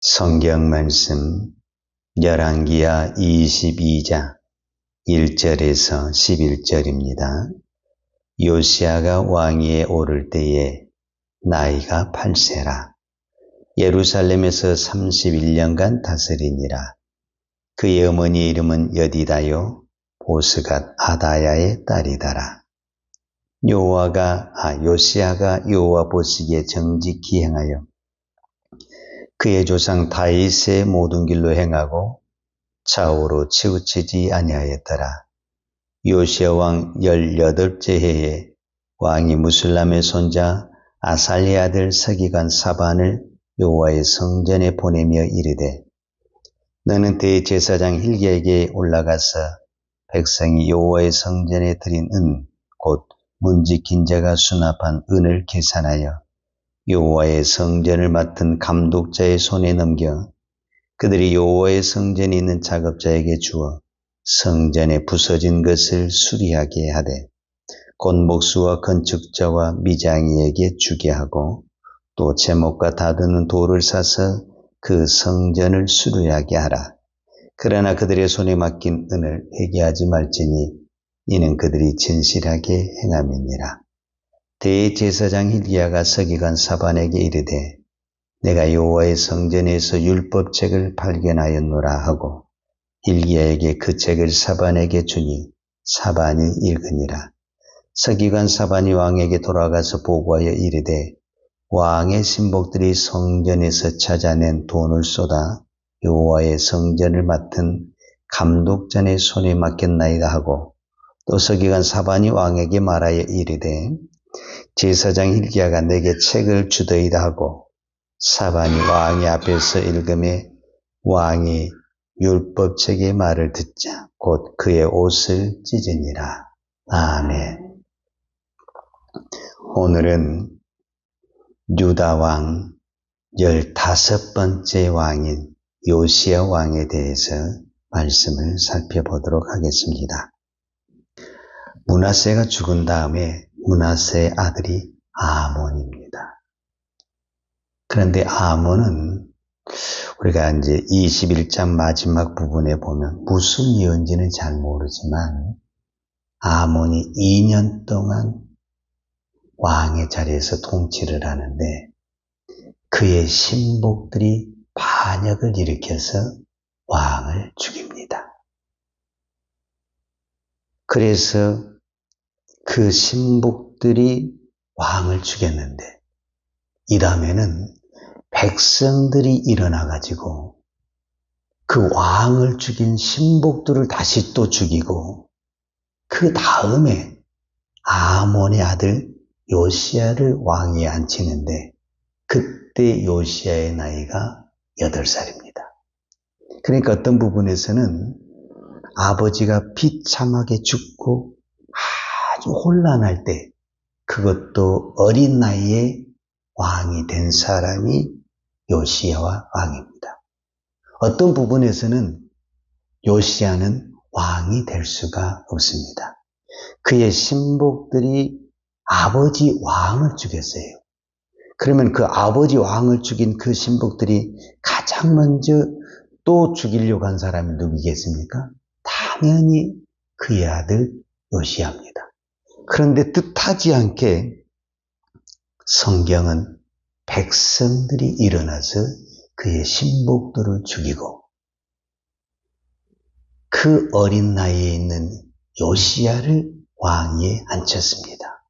성경 말씀 열왕기하 22장 1절에서 11절입니다. 요시야가 왕위에 오를 때에 나이가 8세라. 예루살렘에서 31년간 다스리니라. 그의 어머니 이름은 여디다요 보스갓 아다야의 딸이다라. 요시야가 여호와 보시기에 정직히 행하여 그의 조상 다윗의 모든 길로 행하고 좌우로 치우치지 아니하였더라. 요시야 왕 18째 해에 왕이 무슬람의 손자 아살의 아들 서기관 사반을 여호와의 성전에 보내며 이르되, 너는 대제사장 hil기야에게 올라가서 백성이 여호와의 성전에 드린 곧 문지킨 자가 수납한 은을 계산하여 여호와의 성전을 맡은 감독자의 손에 넘겨 그들이 여호와의 성전에 있는 작업자에게 주어 성전에 부서진 것을 수리하게 하되, 곧 목수와 건축자와 미장이에게 주게 하고 또 제목과 다듬는 돌을 사서 그 성전을 수리하게 하라. 그러나 그들의 손에 맡긴 은을 회개하지 말지니 이는 그들이 진실하게 행함이니라. 대제사장 hil기야가 서기관 사반에게 이르되, 내가 여호와의 성전에서 율법책을 발견하였노라 하고 hil기야에게 그 책을 사반에게 주니 사반이 읽으니라. 서기관 사반이 왕에게 돌아가서 보고하여 이르되, 왕의 신복들이 성전에서 찾아낸 돈을 쏟아 여호와의 성전을 맡은 감독자의 손에 맡겼나이다 하고, 또 서기관 사반이 왕에게 말하여 이르되, 제사장 hil기야가 내게 책을 주더이다 하고, 사반이 왕의 앞에서 읽음에 왕이 율법책의 말을 듣자 곧 그의 옷을 찢으니라. 아멘. 오늘은 유다 왕 15번째 왕인 요시야 왕에 대해서 말씀을 살펴보도록 하겠습니다. 므낫세가 죽은 다음에 므낫세의 아들이 아몬입니다. 그런데 아몬은 우리가 이제 21장 마지막 부분에 보면 무슨 이유인지는 잘 모르지만 아몬이 2년 동안 왕의 자리에서 통치를 하는데 그의 신복들이 반역을 일으켜서 왕을 죽입니다. 그래서 그 신복들이 왕을 죽였는데 이 다음에는 백성들이 일어나가지고 그 왕을 죽인 신복들을 다시 또 죽이고 그 다음에 아몬의 아들 요시야를 왕위에 앉히는데 그때 요시야의 나이가 8살입니다. 그러니까 어떤 부분에서는 아버지가 비참하게 죽고 아주 혼란할 때 그것도 어린 나이에 왕이 된 사람이 요시야와 왕입니다. 어떤 부분에서는 요시야는 왕이 될 수가 없습니다. 그의 신복들이 아버지 왕을 죽였어요. 그러면 그 아버지 왕을 죽인 그 신복들이 가장 먼저 또 죽이려고 한 사람이 누구겠습니까? 당연히 그의 아들 요시야입니다. 그런데 뜻하지 않게 성경은 백성들이 일어나서 그의 신복들을 죽이고 그 어린 나이에 있는 요시야를 왕위에 앉혔습니다.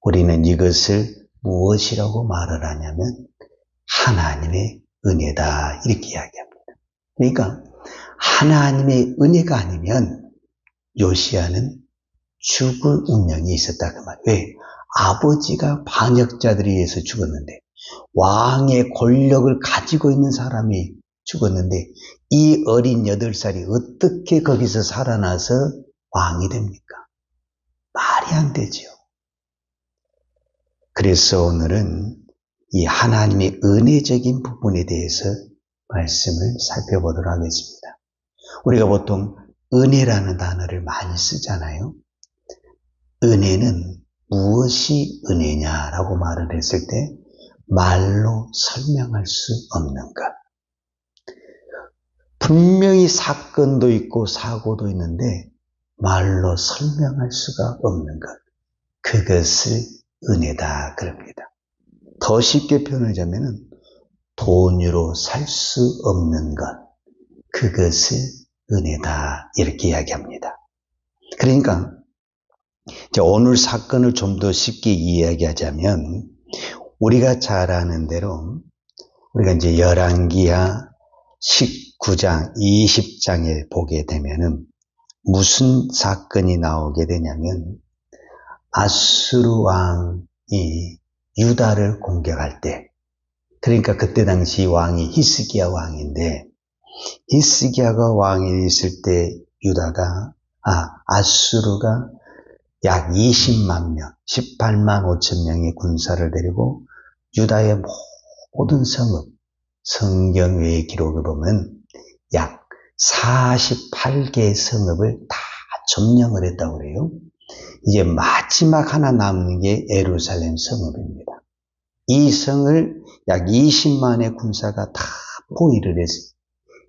우리는 이것을 무엇이라고 말을 하냐면 하나님의 은혜다 이렇게 이야기합니다. 그러니까 하나님의 은혜가 아니면 요시야는 죽을 운명이 있었다 그 말이에요. 왜? 아버지가 반역자들에 의해서 죽었는데 왕의 권력을 가지고 있는 사람이 죽었는데 이 어린 8살이 어떻게 거기서 살아나서 왕이 됩니까? 말이 안 되죠. 그래서 오늘은 이 하나님의 은혜적인 부분에 대해서 말씀을 살펴보도록 하겠습니다. 우리가 보통 은혜라는 단어를 많이 쓰잖아요. 은혜는 무엇이 은혜냐라고 말을 했을 때 말로 설명할 수 없는 것. 분명히 사건도 있고 사고도 있는데 말로 설명할 수가 없는 것. 그것을 은혜다 그럽니다. 더 쉽게 표현하자면 돈으로 살 수 없는 것. 그것을 은혜다 이렇게 이야기합니다. 그러니까 이제 오늘 사건을 좀 더 쉽게 이야기하자면 우리가 잘 아는 대로 우리가 이제 열왕기하 19장, 20장에 보게 되면은 무슨 사건이 나오게 되냐면 아수르 왕이 유다를 공격할 때, 그러니까 그때 당시 왕이 히스기야 왕인데 히스기야가 왕이 있을 때 아수르가 약 20만 명, 18만 5천 명의 군사를 데리고 유다의 모든 성읍, 성경 외의 기록을 보면 약 48개의 성읍을 다 점령을 했다고 그래요. 이제 마지막 하나 남는 게 예루살렘 성읍입니다. 이 성을 약 20만의 군사가 다 포위를 했어요.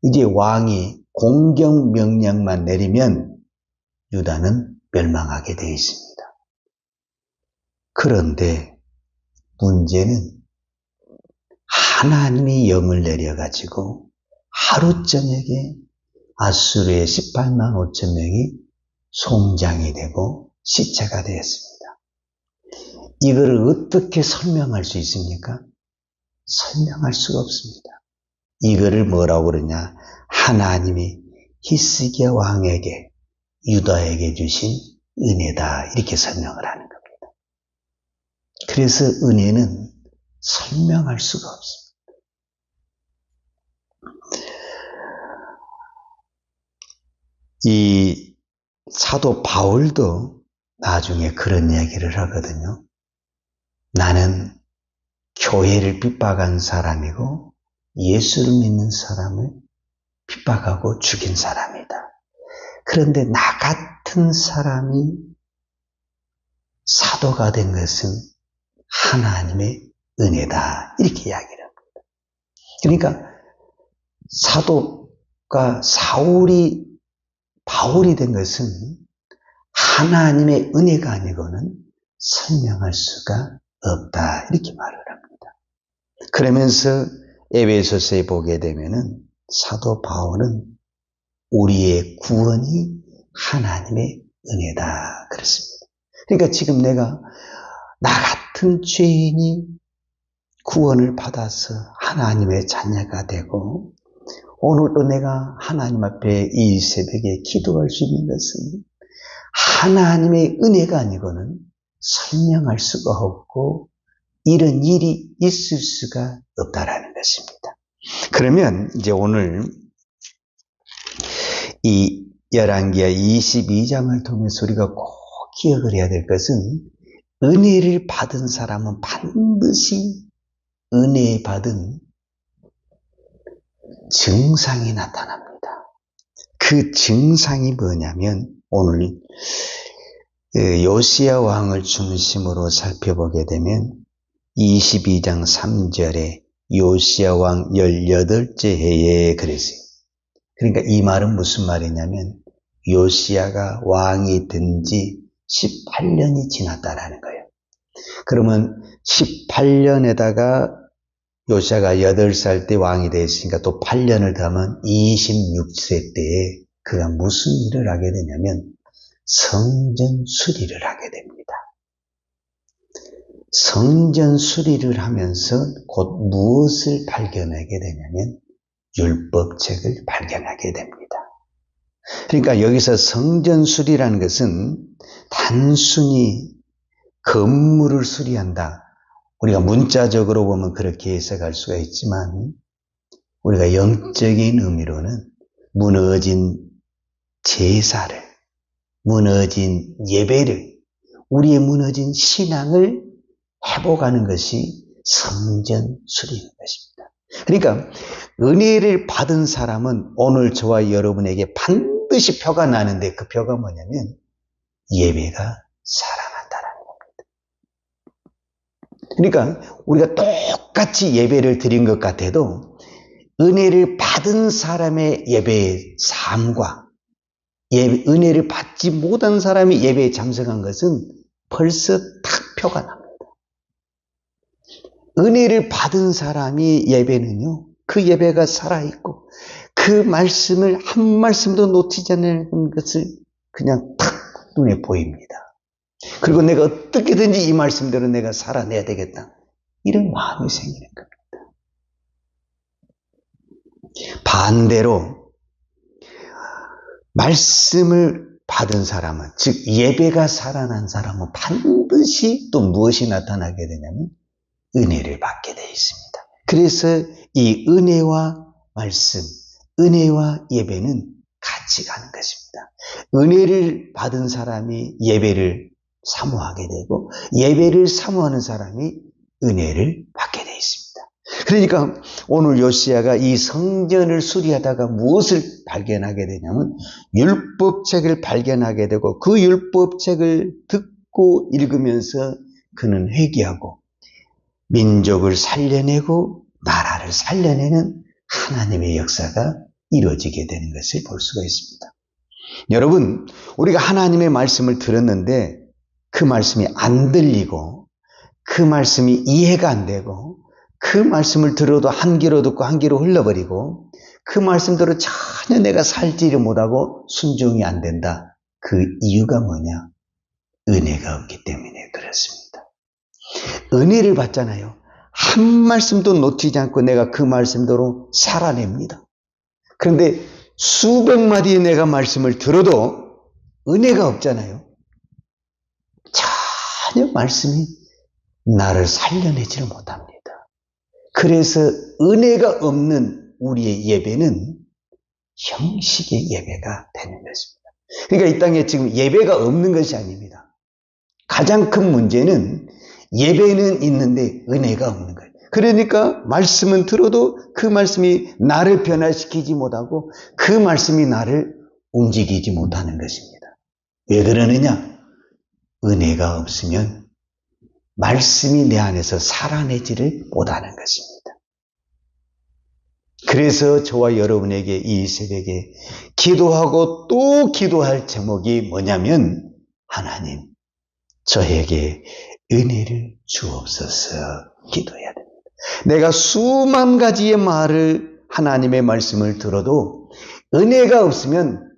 이제 왕이 공격 명령만 내리면 유다는 멸망하게 되어 있습니다. 그런데 문제는 하나님이 영을 내려가지고 하루 저녁에 아수르의 18만 5천 명이 송장이 되고 시체가 되었습니다. 이거를 어떻게 설명할 수 있습니까? 설명할 수가 없습니다. 이거를 뭐라고 그러냐? 하나님이 히스기야 왕에게 유다에게 주신 은혜다 이렇게 설명을 하는 겁니다. 그래서 은혜는 설명할 수가 없습니다. 이 사도 바울도 나중에 그런 얘기를 하거든요. 나는 교회를 핍박한 사람이고 예수를 믿는 사람을 핍박하고 죽인 사람이다. 그런데 나 같은 사람이 사도가 된 것은 하나님의 은혜다 이렇게 이야기를 합니다. 그러니까 사도가 바울이 된 것은 하나님의 은혜가 아니고는 설명할 수가 없다 이렇게 말을 합니다. 그러면서 에베소서에 보게 되면은 사도 바울은 우리의 구원이 하나님의 은혜다 그렇습니다. 그러니까 지금 나 같은 죄인이 구원을 받아서 하나님의 자녀가 되고 오늘도 내가 하나님 앞에 이 새벽에 기도할 수 있는 것은 하나님의 은혜가 아니고는 설명할 수가 없고 이런 일이 있을 수가 없다라는 것입니다. 그러면 이제 오늘 이 열왕기하 22장을 통해서 우리가 꼭 기억을 해야 될 것은 은혜를 받은 사람은 반드시 은혜 받은 증상이 나타납니다. 그 증상이 뭐냐면 오늘 요시야 왕을 중심으로 살펴보게 되면 22장 3절에 요시야 왕 18째 해에 그랬어요. 그러니까 이 말은 무슨 말이냐면 요시야가 왕이 된 지 18년이 지났다라는 거예요. 그러면 18년에다가 요시야가 8살 때 왕이 됐으니까 또 8년을 더하면 26세 때에 그가 무슨 일을 하게 되냐면 성전 수리를 하게 됩니다. 성전 수리를 하면서 곧 무엇을 발견하게 되냐면 율법책을 발견하게 됩니다. 그러니까 여기서 성전 수리라는 것은 단순히 건물을 수리한다. 우리가 문자적으로 보면 그렇게 해석할 수가 있지만 우리가 영적인 의미로는 무너진 제사를, 무너진 예배를, 우리의 무너진 신앙을 회복하는 것이 성전 수리인 것입니다. 그러니까 은혜를 받은 사람은 오늘 저와 여러분에게 반드시 표가 나는데 그 표가 뭐냐면 예배가 살아난다는 겁니다. 그러니까 우리가 똑같이 예배를 드린 것 같아도 은혜를 받은 사람의 예배의 삶과 은혜를 받지 못한 사람이 예배에 참석한 것은 벌써 딱 표가 납니다. 은혜를 받은 사람이 예배는요, 그 예배가 살아있고 그 말씀을 한 말씀도 놓치지 않는 것을 그냥 탁 눈에 보입니다. 그리고 내가 어떻게든지 이 말씀대로 내가 살아내야 되겠다, 이런 마음이 생기는 겁니다. 반대로 말씀을 받은 사람은, 즉 예배가 살아난 사람은 반드시 또 무엇이 나타나게 되냐면 은혜를 받게 되어 있습니다. 그래서 이 은혜와 말씀, 은혜와 예배는 같이 가는 것입니다. 은혜를 받은 사람이 예배를 사모하게 되고 예배를 사모하는 사람이 은혜를 받게 되어 있습니다. 그러니까 오늘 요시야가 이 성전을 수리하다가 무엇을 발견하게 되냐면 율법책을 발견하게 되고 그 율법책을 듣고 읽으면서 그는 회개하고 민족을 살려내고 나라를 살려내는 하나님의 역사가 이루어지게 되는 것을 볼 수가 있습니다. 여러분, 우리가 하나님의 말씀을 들었는데 그 말씀이 안 들리고 그 말씀이 이해가 안 되고 그 말씀을 들어도 한 귀로 듣고 한 귀로 흘러버리고 그 말씀대로 전혀 내가 살지를 못하고 순종이 안 된다. 그 이유가 뭐냐? 은혜가 없기 때문에 그렇습니다. 은혜를 받잖아요. 한 말씀도 놓치지 않고 내가 그 말씀대로 살아냅니다. 그런데 수백 마디의 내가 말씀을 들어도 은혜가 없잖아요. 전혀 말씀이 나를 살려내지를 못합니다. 그래서 은혜가 없는 우리의 예배는 형식의 예배가 되는 것입니다. 그러니까 이 땅에 지금 예배가 없는 것이 아닙니다. 가장 큰 문제는 예배는 있는데 은혜가 없는 거예요. 그러니까 말씀은 들어도 그 말씀이 나를 변화시키지 못하고 그 말씀이 나를 움직이지 못하는 것입니다. 왜 그러느냐? 은혜가 없으면 말씀이 내 안에서 살아내지를 못하는 것입니다. 그래서 저와 여러분에게 이 새벽에 기도하고 또 기도할 제목이 뭐냐면 하나님, 저에게 은혜를 주옵소서 기도해야 됩니다. 내가 수만 가지의 말을 하나님의 말씀을 들어도 은혜가 없으면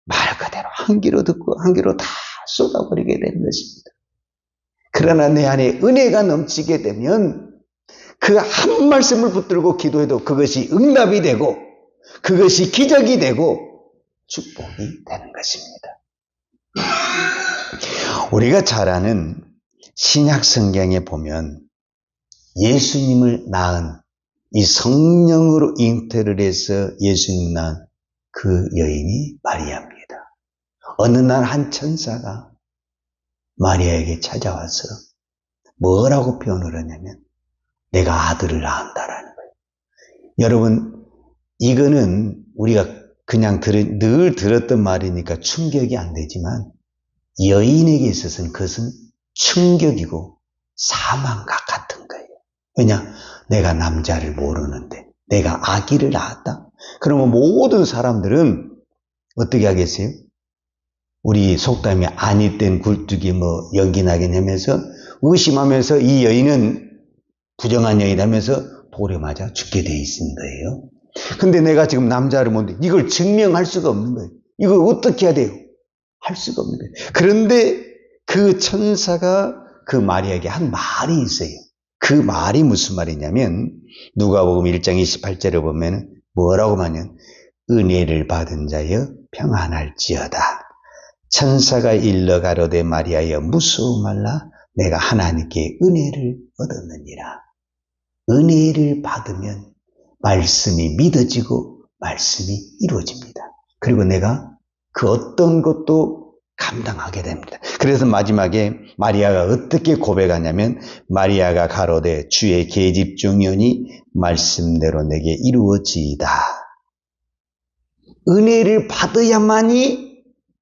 말 그대로 한 귀로 듣고 한 귀로 다 쏟아버리게 되는 것입니다. 그러나 내 안에 은혜가 넘치게 되면 그 한 말씀을 붙들고 기도해도 그것이 응답이 되고 그것이 기적이 되고 축복이 되는 것입니다. 우리가 잘 아는 신약 성경에 보면 예수님을 낳은 이 성령으로 잉태를 해서 예수님을 낳은 그 여인이 마리아입니다. 어느 날 한 천사가 마리아에게 찾아와서 뭐라고 표현을 하냐면 내가 아들을 낳는다라는 거예요. 여러분, 이거는 우리가 그냥 늘 들었던 말이니까 충격이 안 되지만 여인에게 있어서는 그것은 충격이고 사망과 같은 거예요. 왜냐? 내가 남자를 모르는데 내가 아기를 낳았다? 그러면 모든 사람들은 어떻게 하겠어요? 우리 속담이 아니 땐 굴뚝이 연기 나긴 하면서 의심하면서 이 여인은 부정한 여인이라면서 돌에 맞아 죽게 돼 있는 거예요. 근데 내가 지금 남자를 모르는데 이걸 증명할 수가 없는 거예요. 이걸 어떻게 해야 돼요? 할 수가 없는 거예요. 그런데 그 천사가 그 마리아에게 한 말이 있어요. 그 말이 무슨 말이냐면 누가복음 1장 28절에 보면 뭐라고 하냐면 은혜를 받은 자여 평안할지어다. 천사가 일러 가로되 마리아여 무수히 말라 내가 하나님께 은혜를 얻었느니라. 은혜를 받으면 말씀이 믿어지고 말씀이 이루어집니다. 그리고 내가 그 어떤 것도 감당하게 됩니다. 그래서 마지막에 마리아가 어떻게 고백하냐면 마리아가 가로되 주의 계집 중이오니 말씀대로 내게 이루어지이다. 은혜를 받아야만이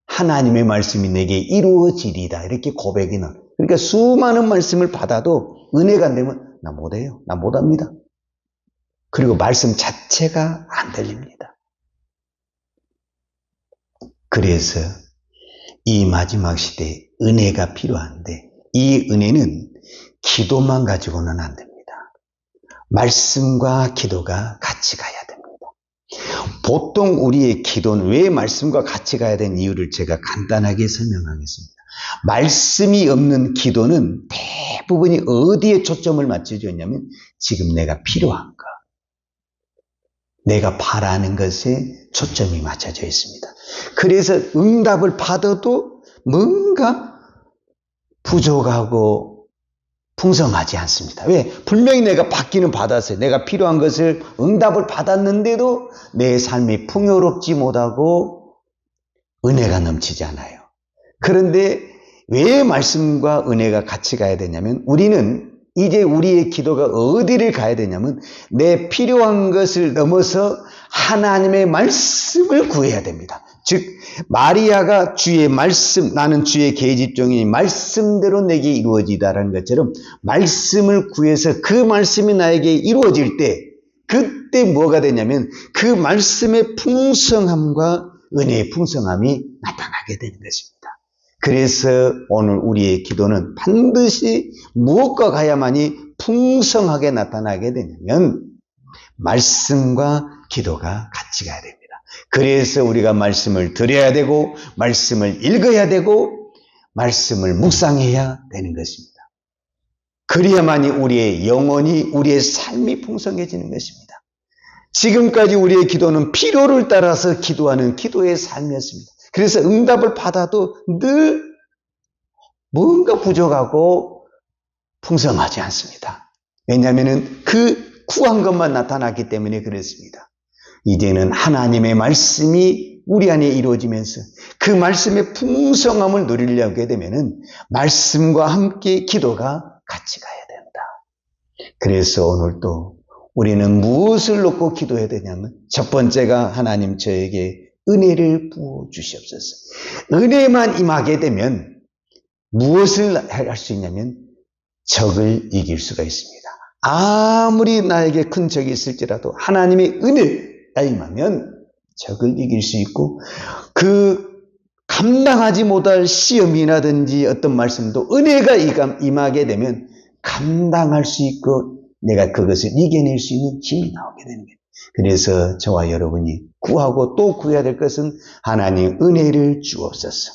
하나님의 말씀이 내게 이루어지리다. 이렇게 고백이 나. 그러니까 수많은 말씀을 받아도 은혜가 안 되면 나 못해요. 나 못합니다. 그리고 말씀 자체가 안 들립니다. 그래서 이 마지막 시대에 은혜가 필요한데 이 은혜는 기도만 가지고는 안 됩니다. 말씀과 기도가 같이 가야 됩니다. 보통 우리의 기도는 왜 말씀과 같이 가야 되는 이유를 제가 간단하게 설명하겠습니다. 말씀이 없는 기도는 대부분이 어디에 초점을 맞춰져 있냐면 지금 내가 필요한 것, 내가 바라는 것에 초점이 맞춰져 있습니다. 그래서 응답을 받아도 뭔가 부족하고 풍성하지 않습니다. 왜? 분명히 내가 받기는 받았어요. 내가 필요한 것을 응답을 받았는데도 내 삶이 풍요롭지 못하고 은혜가 넘치지 않아요. 그런데 왜 말씀과 은혜가 같이 가야 되냐면 우리는 이제 우리의 기도가 어디를 가야 되냐면 내 필요한 것을 넘어서 하나님의 말씀을 구해야 됩니다. 즉 마리아가 주의 말씀, 나는 주의 계집종이니 말씀대로 내게 이루어지다라는 것처럼 말씀을 구해서 그 말씀이 나에게 이루어질 때 그때 뭐가 되냐면 그 말씀의 풍성함과 은혜의 풍성함이 나타나게 되는 것입니다. 그래서 오늘 우리의 기도는 반드시 무엇과 가야만이 풍성하게 나타나게 되냐면 말씀과 기도가 같이 가야 됩니다. 그래서 우리가 말씀을 들어야 되고 말씀을 읽어야 되고 말씀을 묵상해야 되는 것입니다. 그래야만이 우리의 영혼이 우리의 삶이 풍성해지는 것입니다. 지금까지 우리의 기도는 필요를 따라서 기도하는 기도의 삶이었습니다. 그래서 응답을 받아도 늘 뭔가 부족하고 풍성하지 않습니다. 왜냐하면 그 구한 것만 나타났기 때문에 그렇습니다. 이제는 하나님의 말씀이 우리 안에 이루어지면서 그 말씀의 풍성함을 누리려고 하게 되면 말씀과 함께 기도가 같이 가야 된다. 그래서 오늘도 우리는 무엇을 놓고 기도해야 되냐면 첫 번째가 하나님 저에게 은혜를 부어주시옵소서. 은혜만 임하게 되면 무엇을 할 수 있냐면 적을 이길 수가 있습니다. 아무리 나에게 큰 적이 있을지라도 하나님의 은혜가 임하면 적을 이길 수 있고 그 감당하지 못할 시험이라든지 어떤 말씀도 은혜가 임하게 되면 감당할 수 있고 내가 그것을 이겨낼 수 있는 힘이 나오게 되는 거예요. 그래서 저와 여러분이 구하고 또 구해야 될 것은 하나님 은혜를 주옵소서.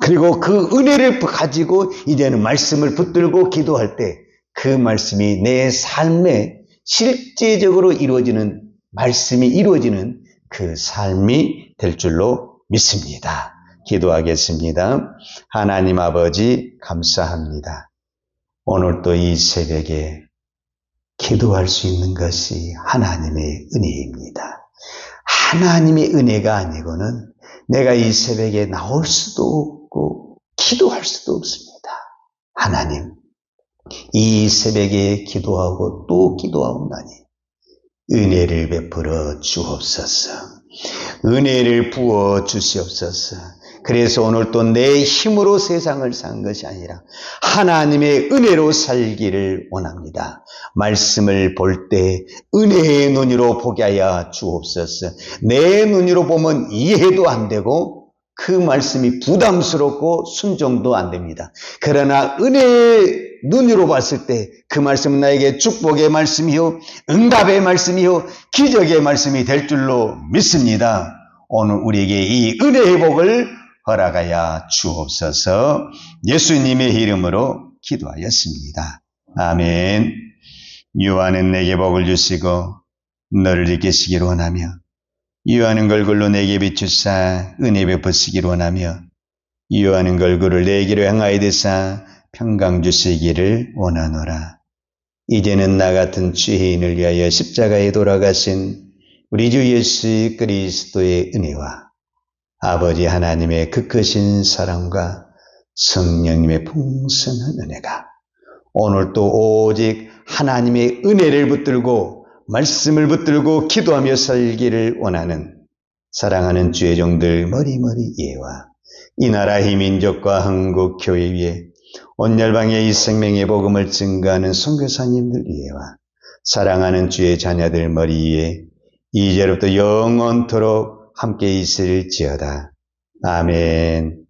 그리고 그 은혜를 가지고 이제는 말씀을 붙들고 기도할 때 그 말씀이 내 삶에 실제적으로 이루어지는 말씀이 이루어지는 그 삶이 될 줄로 믿습니다. 기도하겠습니다. 하나님 아버지 감사합니다. 오늘 또 이 새벽에 기도할 수 있는 것이 하나님의 은혜입니다. 하나님의 은혜가 아니고는 내가 이 새벽에 나올 수도 없고 기도할 수도 없습니다. 하나님, 이 새벽에 기도하고 또 기도하오나니 은혜를 베풀어 주옵소서. 은혜를 부어 주시옵소서. 그래서 오늘 또 내 힘으로 세상을 산 것이 아니라 하나님의 은혜로 살기를 원합니다. 말씀을 볼 때 은혜의 눈으로 보게 하여 주옵소서. 내 눈으로 보면 이해도 안 되고 그 말씀이 부담스럽고 순종도 안 됩니다. 그러나 은혜의 눈으로 봤을 때 그 말씀은 나에게 축복의 말씀이요 응답의 말씀이요 기적의 말씀이 될 줄로 믿습니다. 오늘 우리에게 이 은혜의 복을 허락하여 주옵소서. 예수님의 이름으로 기도하였습니다. 아멘. 요한은 내게 복을 주시고 너를 이기시기를 원하며 요한은 얼굴로 내게 비추사 은혜 베푸시기를 원하며 요한은 얼굴을 내게로 향하여 드사 평강 주시기를 원하노라. 이제는 나 같은 죄인을 위하여 십자가에 돌아가신 우리 주 예수 그리스도의 은혜와 아버지 하나님의 그 크신 사랑과 성령님의 풍성한 은혜가 오늘 또 오직 하나님의 은혜를 붙들고 말씀을 붙들고 기도하며 살기를 원하는 사랑하는 주의 종들 머리머리 예와 이 나라 이 민족과 한국 교회 위에 온 열방의 이 생명의 복음을 증거하는 선교사님들 위에와 사랑하는 주의 자녀들 머리 위에 이제로부터 영원토록 함께 있을지어다. 아멘.